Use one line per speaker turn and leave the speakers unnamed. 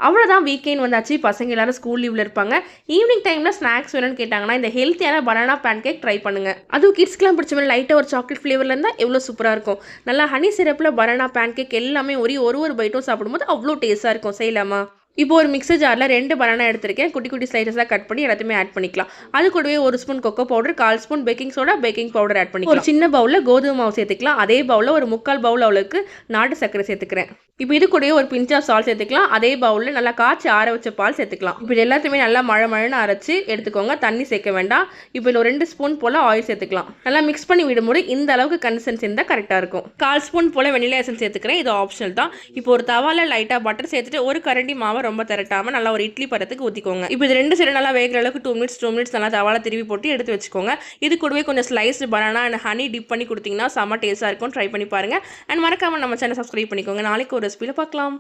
அவ்வளோதான், வீக்கெண்ட் வந்தாச்சு. பசங்க எல்லாரும் ஸ்கூல் லீவில் இருப்பாங்க. ஈவினிங் டைமில் ஸ்நாக்ஸ் வேணும்னு கேட்டாங்கன்னா இந்த ஹெல்த்தியான பனானா பேன் கேக் ட்ரை பண்ணுங்கள். அதுவும் கிட்ஸ்க்குலாம் பிடிச்ச மாதிரி லைட்டாக ஒரு சாக்லேட் ஃப்ளேவரில் இருந்தால் எவ்வளோ சூப்பராக இருக்கும். நல்லா ஹனி சிரப்பில் பனானா பேன் கேக் எல்லாமே ஒரு பைட்டும் சாப்பிடும்போது அவ்வளோ டேஸ்ட்டாக இருக்கும். செய்யலாமா? இப்போ ஒரு மிக்சர் ஜாரில் 2 பனானா எடுத்திருக்கேன். குட்டி குட்டி ஸ்லைசஸாக கட் பண்ணி எல்லாத்தையுமே ஆட் பண்ணிக்கலாம். அது கூடவே 1 spoon cocoa powder, 1/4 spoon baking soda, baking powder add பண்ணிக்கலாம். ஒரு சின்ன பவுலில் கோதுமை மாவு சேர்த்துக்கலாம். அதே பவுலில் ஒரு 3/4 பவுல் அளவுக்கு நாட்டு சர்க்கரை சேர்த்துக்கிறேன். இப்போ இது கூடவே ஒரு பிஞ்ச் ஆஃப் சால்ட் சேர்த்துக்கலாம். அதே பவுலில் நல்லா காய்ச்சி ஆற வச்ச பால் சேர்த்துக்கலாம். இப்போ இது எல்லாத்தையுமே நல்லா மழைன்னு அரைச்சி எடுத்துக்கோங்க. தண்ணி சேர்க்க வேண்டாம். இப்போ இதில் ஒரு 2 ஸ்பூன் போல் ஆயில் சேர்த்துக்கலாம். நல்லா மிக்ஸ் பண்ணி விடும்போது இந்த அளவுக்கு கன்சிஸ்டன்சி இருந்தால் கரெக்டாக இருக்கும். 1/4 ஸ்பூன் போல் வெனிலா எசன்ஸ் சேர்த்துக்கிறேன். இது ஆப்ஷனல் தான். இப்போ ஒரு தவாவில் லைட்டாக பட்டர் சேர்த்துட்டு ஒரு கரண்டி மாவை ரொம்ப திரட்டாமல் நல்லா ஒரு இட்லி பதத்துக்கு ஊற்றிக்கோங்க. இப்போ இது 2 சைடு நல்லா வேகிற அளவுக்கு 2 மினிட்ஸ் நல்லா தவால திருவி போட்டு எடுத்து வச்சுக்கோங்க. இது கூடவே கொஞ்சம் sliced banana and honey dip பண்ணி கொடுத்தீங்கன்னா செம்ம டேஸ்ட்டாக இருக்கும். ட்ரை பண்ணி பாருங்கள். அண்ட் மறக்காமல் நம்ம சேனல் சப்ஸ்கிரைப் பண்ணிக்கோங்க. நாளைக்கு ஒரு ரெசிபியில் பார்க்கலாம்.